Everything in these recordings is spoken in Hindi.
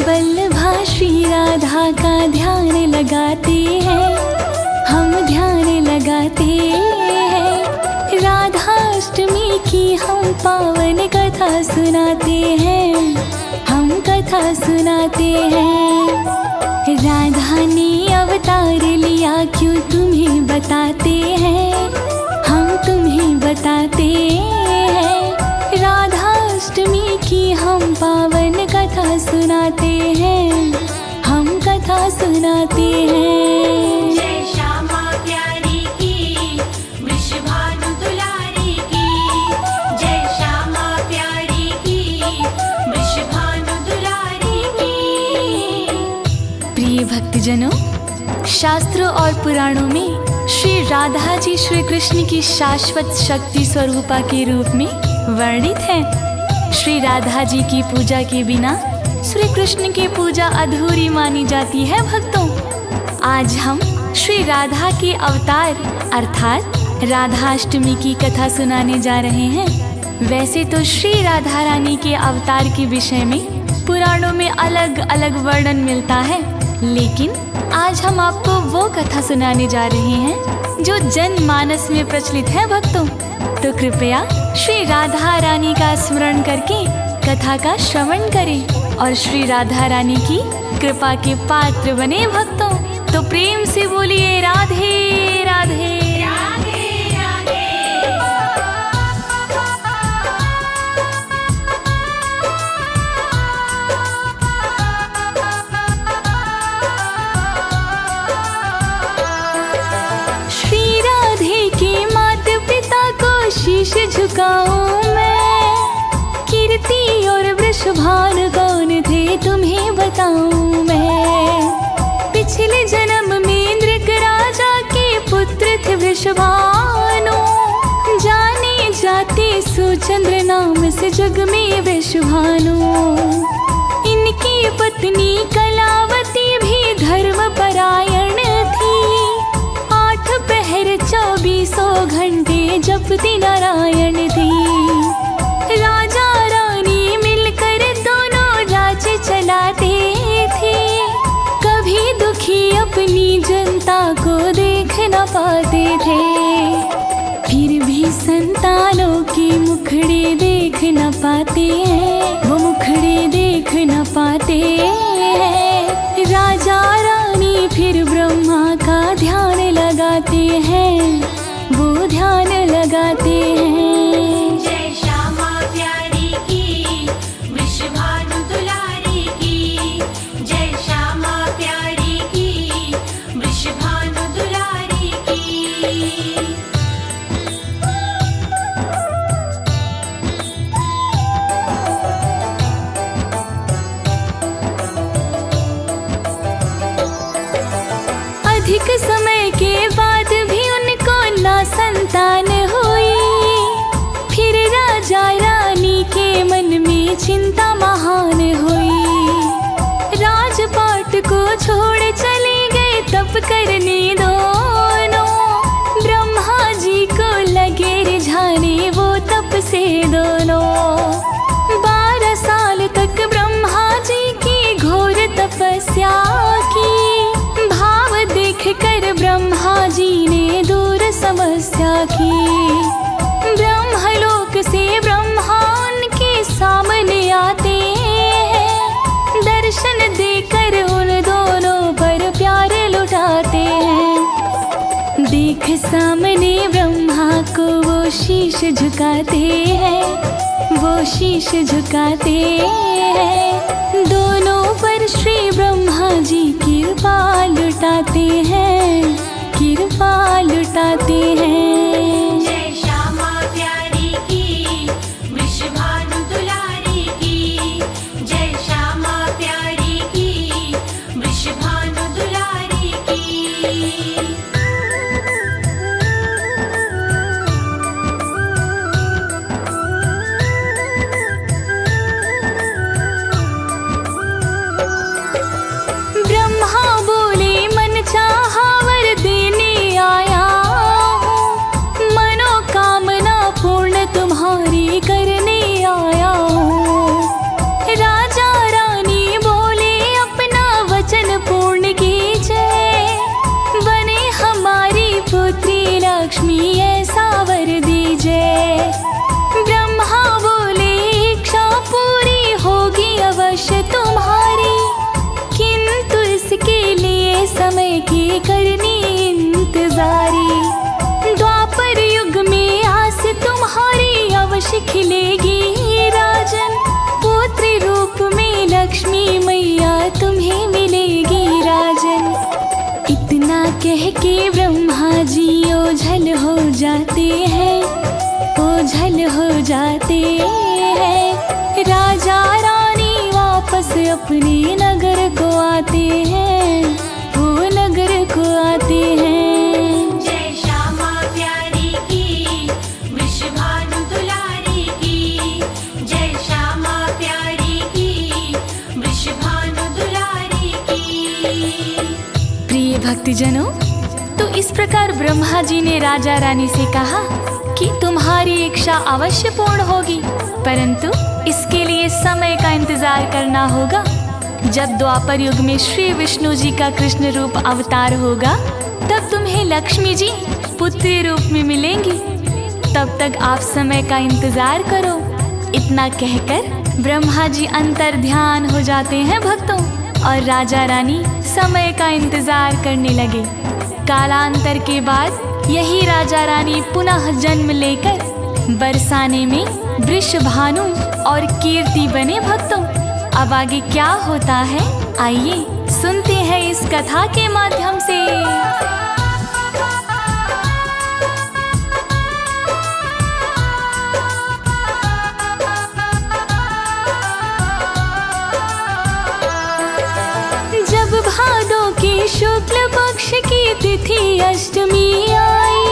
वल्लभा श्री राधा का ध्यान लगाते हैं, हम ध्यान लगाते हैं। राधाष्टमी की हम पावन कथा सुनाते हैं, हम कथा सुनाते हैं। राधा ने अवतार लिया क्यों तुम्हें बताते हैं, हम तुम्हें बताते हैं। राधाष्टमी की हम पावन कथा सुनाते हैं, हम कथा सुनाते हैं। जय श्यामा प्यारी की, वृषभानु दुलारी की। जय श्यामा प्यारी की, वृषभानु दुलारी की। प्रिय भक्तजनों, शास्त्रों और पुराणों में श्री राधा जी श्री कृष्ण की शाश्वत शक्ति स्वरूपा के रूप में वर्णित है। श्री राधा जी की पूजा के बिना श्री कृष्ण की पूजा अधूरी मानी जाती है। भक्तों, आज हम श्री राधा के अवतार अर्थात राधाष्टमी की कथा सुनाने जा रहे हैं। वैसे तो श्री राधा रानी के अवतार के विषय में पुराणों में अलग अलग वर्णन मिलता है, लेकिन आज हम आपको वो कथा सुनाने जा रहे हैं जो जनमानस में प्रचलित है। भक्तों, तो कृपया श्री राधा रानी का स्मरण करके कथा का श्रवण करें और श्री राधा रानी की कृपा के पात्र बने। भक्तों, तो प्रेम से बोलिए राधे राधे। शीश झुकाऊं मैं, कीर्ति और वृषभान कौन थे तुम्हें बताऊं मैं। पिछले जन्म में इंद्रक राजा के पुत्र थे वृषभानु, जाने जाते सुचंद्र नाम से जग में वृषभानु। इनकी पत्नी कलावती भी धर्म परायण थी, 8 पहर 24 घंटे जपती नारायण थी। राजा रानी मिलकर दोनों राज्य चलाते थे, कभी दुखी अपनी जनता को देख न पाते थे। फिर भी संतानों के मुखड़े देख न पाते हैं, वो मुखड़े देख न पाते हैं। राजा रानी फिर ब्रह्मा का ध्यान लगाते हैं, वो ध्यान लगाते हैं। जय श्यामा प्यारी की, वृषभानु दुलारी की। जय श्यामा प्यारी की, वृषभानु दुलारी की। अधिक समय के बाद भी उनको ना संतान हुई, फिर राजा रानी के मन में चिंता महान हुई। राजपाट को छोड़ चले गए तप करने दोनों, ब्रह्मा जी को लगे रिझाने वो तप से दोनों। 12 साल तक ब्रह्मा जी की घोर तपस्या की, देख कर ब्रह्मा जी ने दूर समस्या की। ब्रह्मलोक से ब्रह्मांड के सामने आते हैं, दर्शन देकर उन दोनों पर प्यार लुटाते हैं। देख सामने ब्रह्मा को वो शीश झुकाते हैं, वो शीश झुकाते हैं। दोनों पर श्री ब्रह्मा जी कृपा लुटाते हैं, कृपा लुटाते हैं। जय श्यामा प्यारी की, वृषभानु दुलारी की। जय श्यामा प्यारी की, वृषभानु दुलारी की। खिलेगी राजन, पुत्र रूप में लक्ष्मी मैया तुम्हें मिलेगी राजन। इतना कह के ब्रह्मा जी ओझल हो जाते हैं, ओझल हो जाते हैं। राजा रानी वापस अपने नगर को आते हैं, वो नगर को आते हैं। जय श्यामा प्यारी की, वृषभानु दुलारी की। जय श्यामा प्यारी की, वृषभानु दुलारी की। प्रिय भक्तजनों, तो इस प्रकार ब्रह्मा जी ने राजा रानी से कहा कि तुम्हारी इच्छा अवश्य पूर्ण होगी, परंतु इसके लिए समय का इंतजार करना होगा। जब द्वापर युग में श्री विष्णु जी का कृष्ण रूप अवतार होगा, तब तुम्हें लक्ष्मी जी पुत्री रूप में मिलेंगी। तब तक आप समय का इंतजार करो। इतना कहकर ब्रह्मा जी अंतर ध्यान हो जाते हैं भक्तों, और राजा रानी समय का इंतजार करने लगे। कालांतर के बाद यही राजा रानी पुनः जन्म लेकर बरसाने में वृषभानु और कीर्ति बने भक्तों। अब आगे क्या होता है, आइए सुनते हैं इस कथा के माध्यम से। जब भादों के शुक्ल पक्ष की तिथि अष्टमी आई,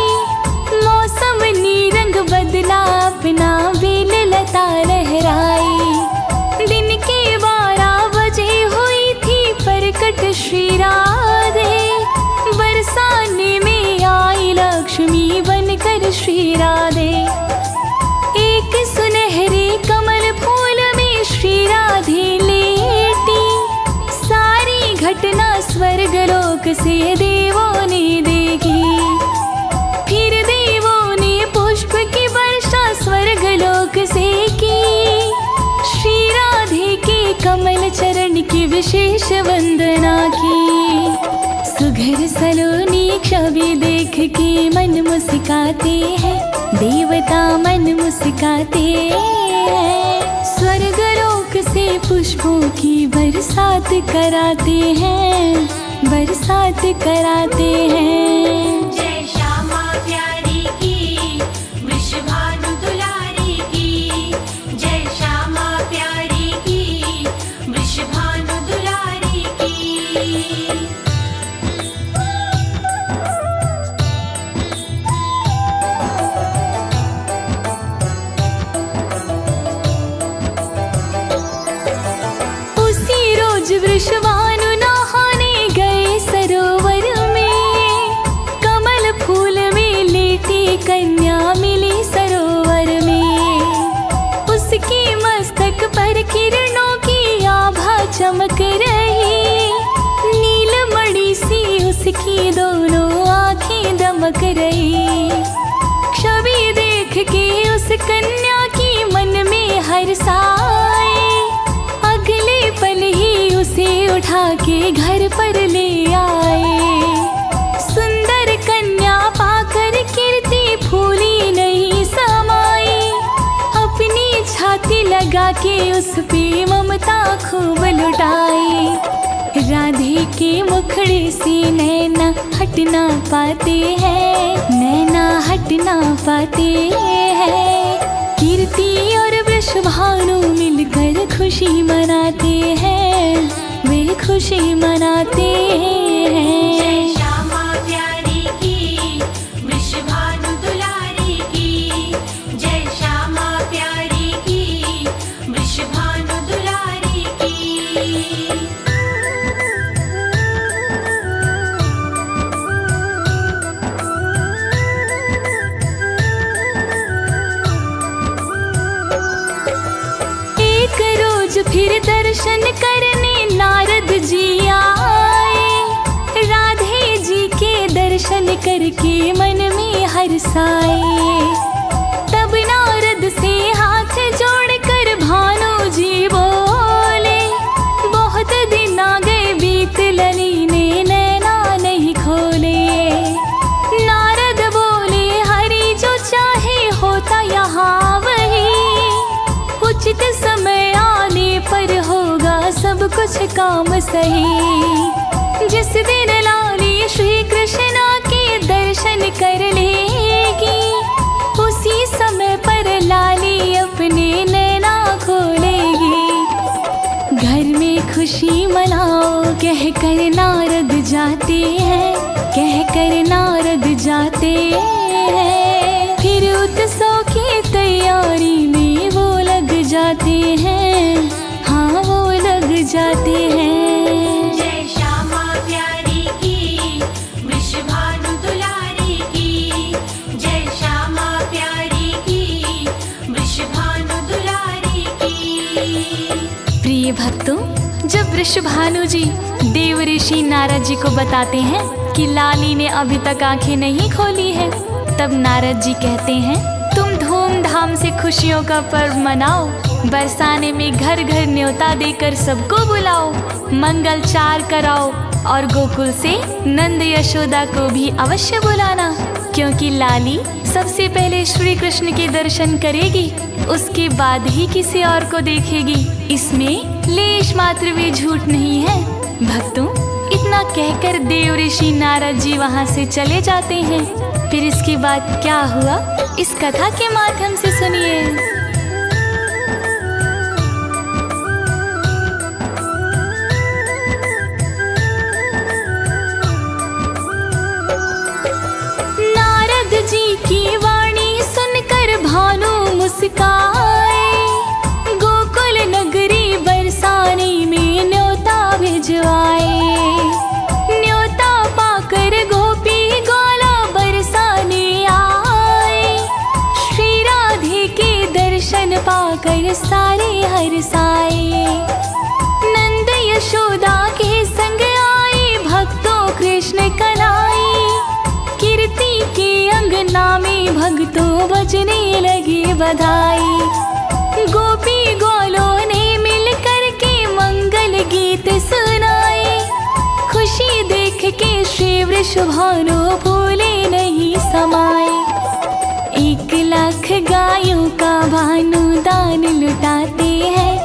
मौसम ने रंग बदला अपना, बेल लता लहराई। दिन के 12 बजे हुई थी प्रकट श्री राधे, बरसाने में आई लक्ष्मी बनकर श्री राधे। एक सुनहरे कमल फूल में श्री राधे लेटी, सारी घटना स्वर्गलोक से देवों ने देखी। फिर देवों ने पुष्प की वर्षा स्वर्गलोक से की, श्री राधे के कमल चरण की विशेष वंदना की। सुघर सलोनी छवि देख के मन मुस्काते हैं, देवता मन मुस्काते हैं। स्वर्गलोक से पुष्पों की बरसात कराते हैं, बरसात कराते हैं। जय श्यामा प्यारी की, वृषभानु दुलारी की। जय श्यामा प्यारी की, वृषभानु दुलारी की। उसी रोज वृषभानु नहाने गए सरोवर में, कमल फूल में लेटी कन्या मिली सरोवर में। उसके मस्तक पर किरणों की आभा चमक रही, नीलमणि सी उसकी दोनों आंखें दमक रही। छवि देख के उस कन्या की मन में हर्ष आए, अगले पल ही उसे उठा के घर पर ले आए। सुंदर कन्या पाकर कीर्ति फूली नहीं समाई, अपनी छाती लगा के उस पे ममता खूब लुटाई। राधे के मुखड़े से नैना हट ना पाते हैं, नैना हट ना पाते हैं। कीर्ति और वृषभानु मिलकर खुशी मनाते हैं, वे खुशी मनाते हैं। जय श्यामा प्यारी की, वृषभानु दुलारी की। जय श्यामा प्यारी की, वृषभानु दुलारी की। एक रोज फिर दर्शन करने नारद जी आए, राधे जी के दर्शन करके मन में हर्षाए। तब नारद से हाथ जोड़कर भानु जी बोले, बहुत दिन आ गए बीत लली ने नैना नहीं खोले। नारद बोले, हरि जो चाहे होता यहाँ वही, कुछ काम सही। जिस दिन लाली श्री कृष्ण के दर्शन कर लेगी, उसी समय पर लाली अपने नैना खोलेगी। घर में खुशी मनाओ कहकर नारद जाते हैं, कहकर नारद जाते हैं। फिर उत्सव की तैयारी में वो लग जाते हैं, हाँ वो लग जाते हैं। जय श्यामा प्यारी की, वृषभानु दुलारी की। जय श्यामा प्यारी की, वृषभानु दुलारी की। प्रिय भक्तों, जब वृषभानु जी देव ऋषि नारद जी को बताते हैं कि लाली ने अभी तक आंखें नहीं खोली है, तब नारद जी कहते हैं, तुम धूमधाम से खुशियों का पर्व मनाओ। बरसाने में घर घर न्योता देकर सबको बुलाओ, मंगलचार कराओ और गोकुल से नंद यशोदा को भी अवश्य बुलाना, क्योंकि लाली सबसे पहले श्री कृष्ण के दर्शन करेगी, उसके बाद ही किसी और को देखेगी। इसमें लेश मात्र भी झूठ नहीं है। भक्तों, इतना कहकर देव ऋषि नारद जी वहाँ से चले जाते हैं। फिर इसके बाद क्या हुआ, इस कथा के माध्यम से सुनिए। नारद जी की वाणी सुनकर भानु मुस्काए, गोकुल नगरी बरसाने में न्योता भिजवाए। न्योता पाकर गोपी गोला बरसाने आए, श्री राधे के दर्शन पाकर सारे हर्षाए। नंद यशोदा के संग आए भक्तों कृष्ण कन्हैया, कीर्ति के अंगना में भक्तों बजने लगे बधाई। गोपी गोलों ने मिल कर के मंगल गीत सुनाए, खुशी देख के श्री वृषभानु फूले नहीं समाए। 1,00,000 गायों का भानु दान लुटाते हैं,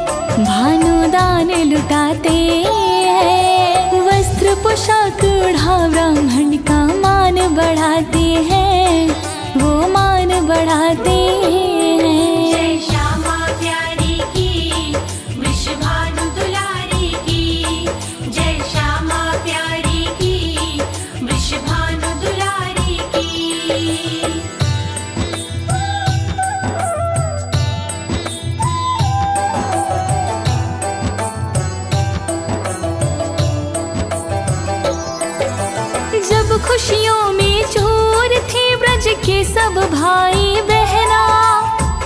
भानु दान लुटाते हैं। वस्त्र पोशाक ओढ़ा ब्राह्मण का मान बढ़ाते हैं, वो मान बढ़ाते हैं। जय श्यामा प्यारी की, वृषभानु दुलारी की। जय श्यामा प्यारी की, वृषभानु दुलारी की। जब खुशियों में चूर थे ब्रज के सब भाई बहना,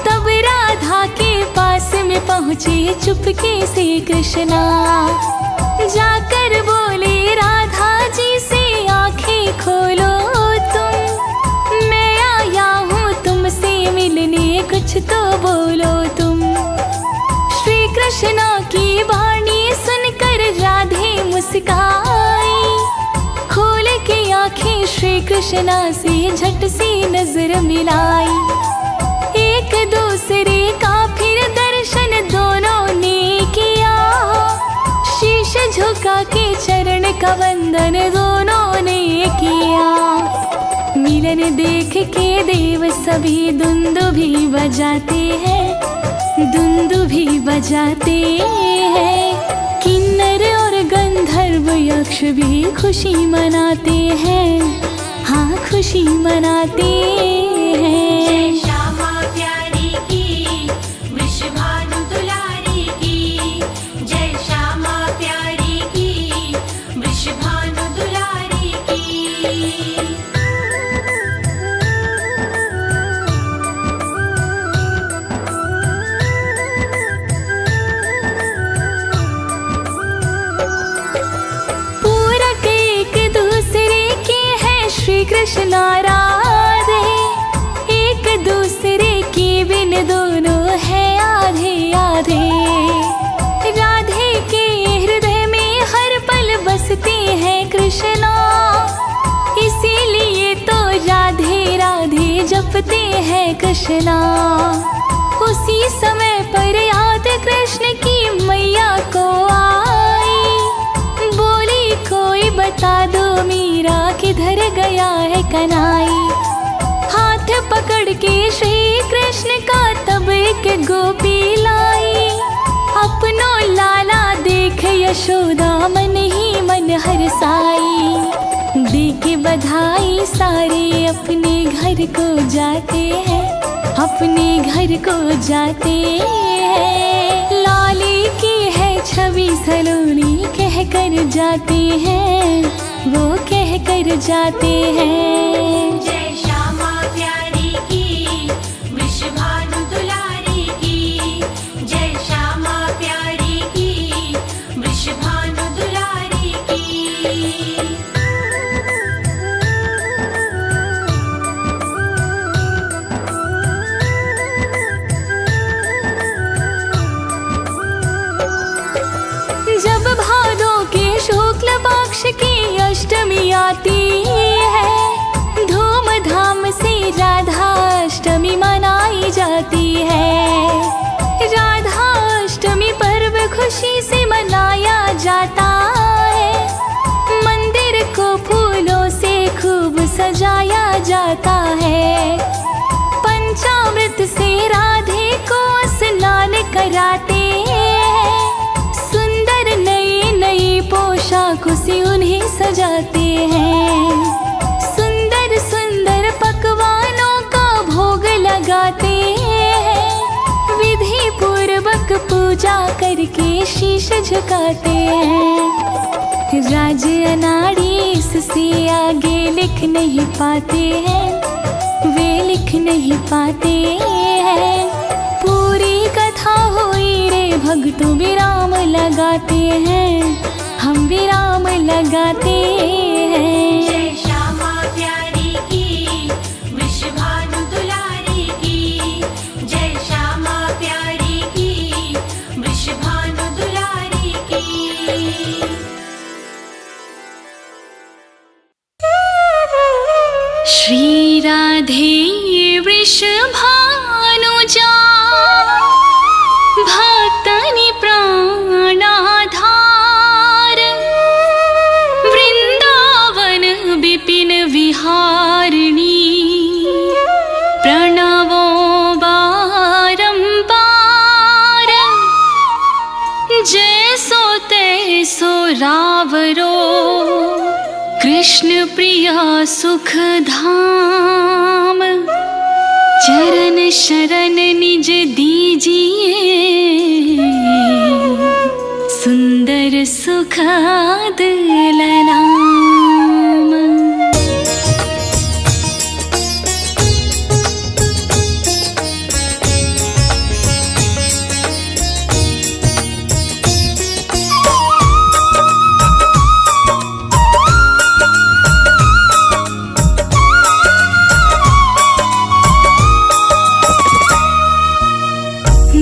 तब राधा के पास में पहुँचे चुपके से कृष्णा। जाकर बोले राधा जी से आंखें खोलो तुम, मैं आया हूँ तुमसे मिलने, कुछ तो बोलो तुम। श्री कृष्णा की वाणी सुनकर राधे मुस्काई, खोल के आंखें श्री कृष्णा से झट से नजर मिलाई। एक दूसरे का फिर दर्शन दोनों ने किया, शीश झुका के चरण का वंदन दोनों ने किया। मिलन देख के देव सभी दुंदुभी बजाते हैं, दुंदुभी बजाते हैं। किन्नर और गंधर्व यक्ष भी खुशी मनाते हैं, हाँ खुशी मनाते हैं। जय श्यामा प्यारी की, वृषभानु दुलारी की। जय श्यामा प्यारी की, वृषभानु दुलारी की। कृष्ण राधे, एक दूसरे के बिन दोनों है आधे आधे। राधे के हृदय में हर पल बसते हैं कृष्णा, इसीलिए तो राधे राधे जपते हैं कृष्णा। उसी समय पर याद कृष्ण की मैया को आई, के धर गया है कनाई। हाथ पकड़ के श्री कृष्ण का तब एक गोपी लाई। अपनो लाला देख यशोदा मन ही मन हरसाई। दे के बधाई सारे अपने घर को जाते हैं, अपने घर को जाते हैं। लाली की है छवि सलोनी कह कर जाते हैं, वो कह कर जाते हैं। जय श्यामा प्यारी की, वृषभानु दुलारी की। जय श्यामा प्यारी की, वृषभानु दुलारी की। जब भादों के शुक्ल पक्ष की अष्टमी आती है, धूमधाम से राधाष्टमी मनाई जाती है। राधाष्टमी पर्व खुशी से मनाया जाता है। मंदिर को फूलों से खूब सजाया जाता है। पंचामृत से राधे को स्नान कराते हैं। सुंदर नई नई पोशाकों से उन्हें सजाते हैं। सुंदर सुंदर पकवानों का भोग लगाते हैं। विधि पूर्वक पूजा करके शीश झुकाते हैं। राज अनाड़ी इससे आगे लिख नहीं पाते हैं, वे लिख नहीं पाते हैं। पूरी कथा हुई रे भक्तों विराम लगाते हैं, हम विराम लगाते हैं। जय श्यामा प्यारी की, वृषभानु दुलारी की। जय श्यामा प्यारी की, वृषभानु दुलारी की। श्री राधे वृषभानुजा, भक्तनि प्राणाधार। वृंदावन विपिन विहारिणी, प्रणवो बारंबार। जैसो तैसो रावरो, कृष्ण प्रिया सुख धाम। चरण शरण निज दीजिए, सुंदर सुखद ललाम।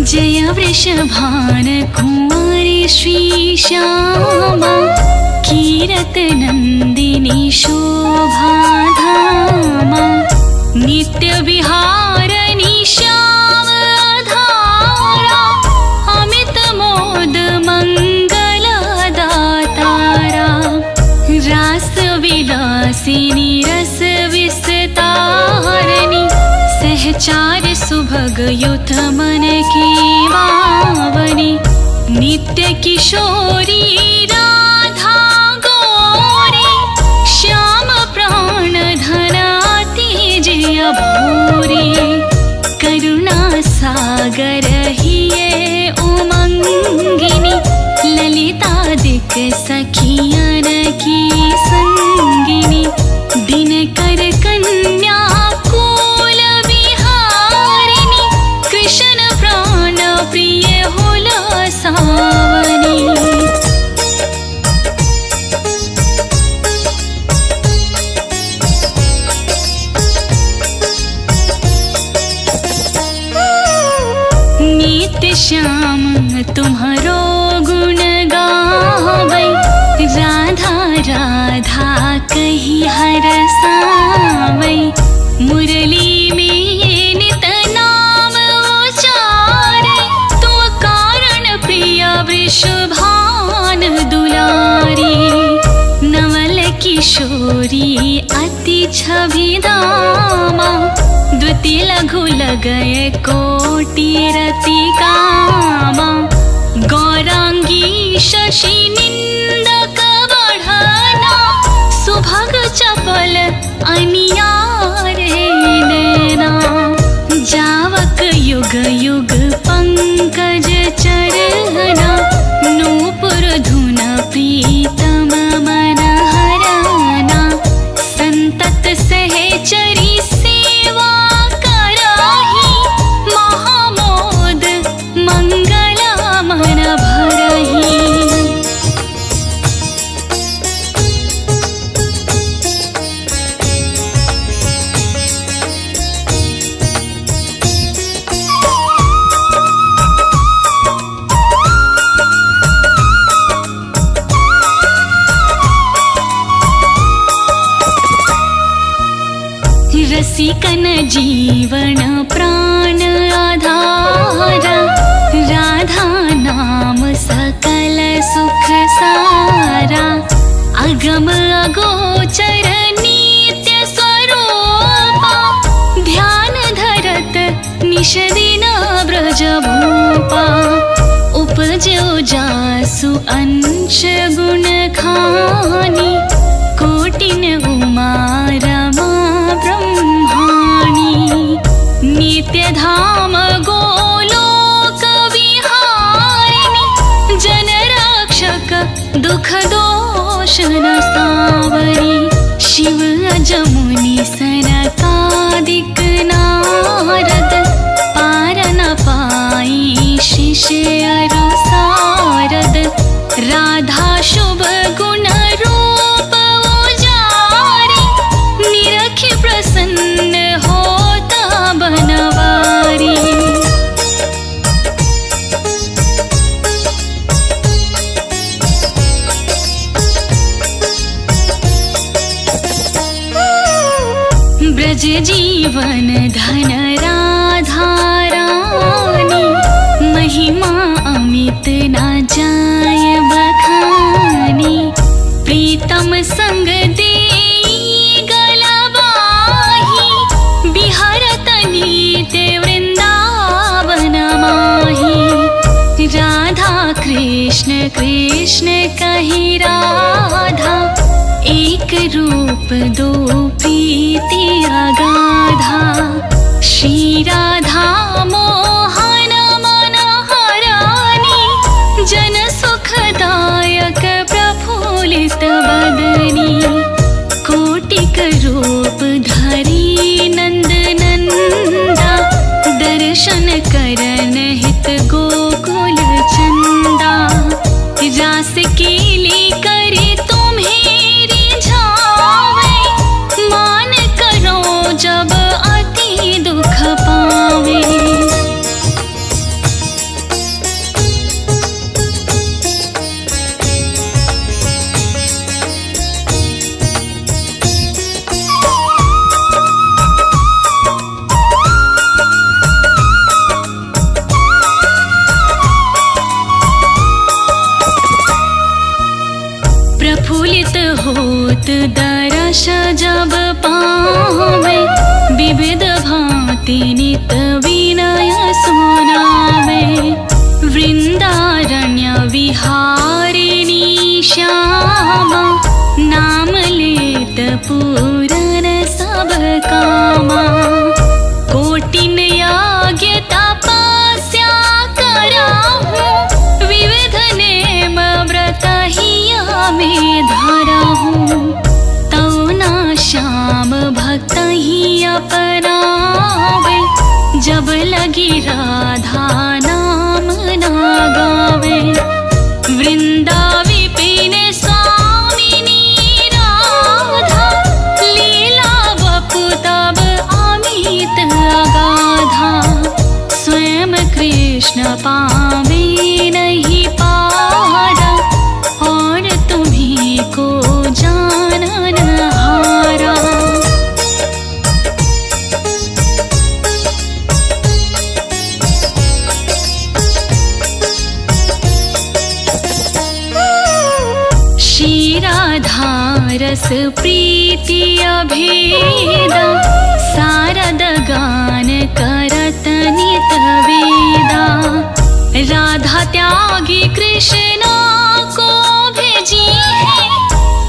जय वृषभान कुमारी श्री श्यामा, कीरत नंदिनी शोभा धामा। नित्य विहारणी श्याम धारा, अमित मोद मंगल दातारा। रास विलासिनी रस विस्तारिणी, सहचार सुभग युत मन की बावनी। नित्य किशोरी राधा गौरी, श्याम प्राण धन अति जय भूरी। करुणा सागर हिये उमंगिनी, ललितादिक सखियन की संगिनी। दिनकर कन्या कुल विहारिणी, कृष्ण प्राण प्रिय होला सावनी। नित्य श्याम तुम्हारो गुण गावै, राधा राधा कही हरसावै। मुरली में नित नाम उचारे, तू कारण प्रिय वृषभान दुलारी। नवल किशोरी अति छवि दामा द्वितीय लघु लगय कोटि रति कामा गौरांगी शशि निंदक बढ़ना सुभग चपल अनियारे नैना जावक युग युग पंकज चरना नूपुर धुन प्रीतम मन हरना संतत सहचरी सेवा कराही महामोद मंगला मन भरही। रसिकन जीवन प्राण आधारा राधा नाम सकल सुख सारा अगम अगोचर नित्य स्वरूपा ध्यान धरत निश दिन ब्रज भूपा उपजो जासु अंश गुण खानी कोटिन उमा रमा ब्रह्माणी नित्य धाम गोलोक विहारिणी जन रक्षक दुख दोष न सावरी शिव अजमुनि सनकादिक नारद पार न पाई शिष्य अरु सारद राधा शुभ गुण रूप उजारी निरखि प्रसन्न होता बनवारी। ब्रज जीवन धन राधा रानी महिमा अमित न जाय बखानी प्रीतम संग देई गलबाही बिहरत नित्य वृंदावन माही राधा कृष्ण कृष्ण कहि राधा एक रूप दो प्रीति अगाधा श्री राधा मोहन मन हरानी जन सुखदायक प्रफुल्लित बदनी कोटिक रूप धरी नंद नंदा दर्शन करन हित गोकुल चंदा रास केली करे तुम्हें रिझावे मान करो जब अति दुख पावे। प्रफुल्लित होत दरस जब पावे विविध भांति नित विनय सुनावे वृंदारण्य विहारिणी श्यामा नाम लेत पूरन सब कामा कोटिन यज्ञ तपस्या कराहूँ विविध नेम व्रत हिया में धरहूँ तौ ना श्याम भक्त ही अपनावे जब लगी राधा नाम ना गावे वृंदा विपिन स्वामिनी राधा लीला बपु तब अमित अगाधा स्वयं कृष्ण पावे नहीं पारा और तुम्हीं को जानन हारा। रस प्रीति अभेदा सारद गान करत नित वेदा। राधा त्यागी कृष्णा को भेजी है,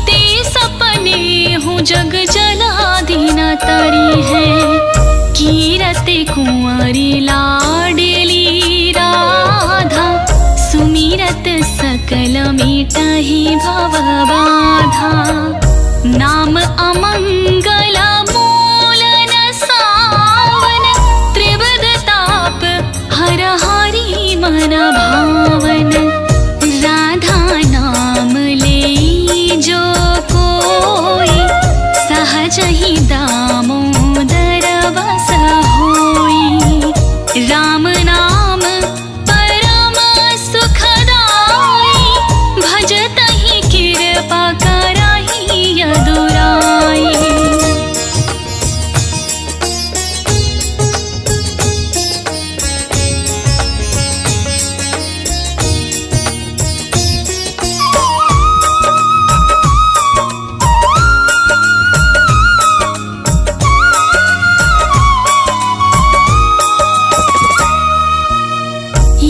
ते सपने हूँ जग जलाधीन तरी है। कीरते कुंवरी लाडली राधा, सुमिरत सकल मिटहि भव बाधा। नाम अमंगल मूल न सावन, त्रिविध ताप हर हरि मन भावन। राधा नाम लेई जो कोई, सहज ही दामोदर बस होई। राम नाम परम सुखदाई, भजत ही कृपा करहि यदुराई।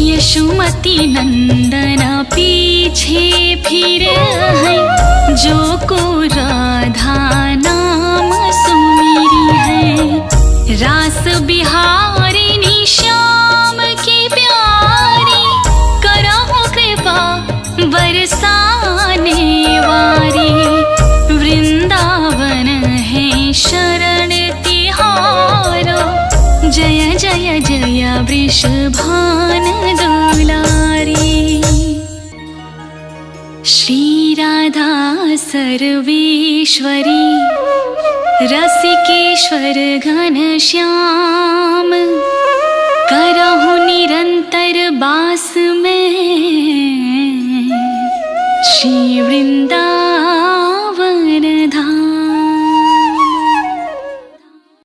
यशोमती नंदन पीछे फिरे हैं, जो को राधा नाम सुमिरी है। रास बिहारिणी श्याम की प्यारी, करहु कृपा बरसाने वारी। वृंदावन है शरण तिहारो, जय जय जय वृषभान दुलारी। श्री राधा सर्वेश्वरी, रसिकेश्वर घन श्याम। करहु निरंतर बास में, श्री वृंदा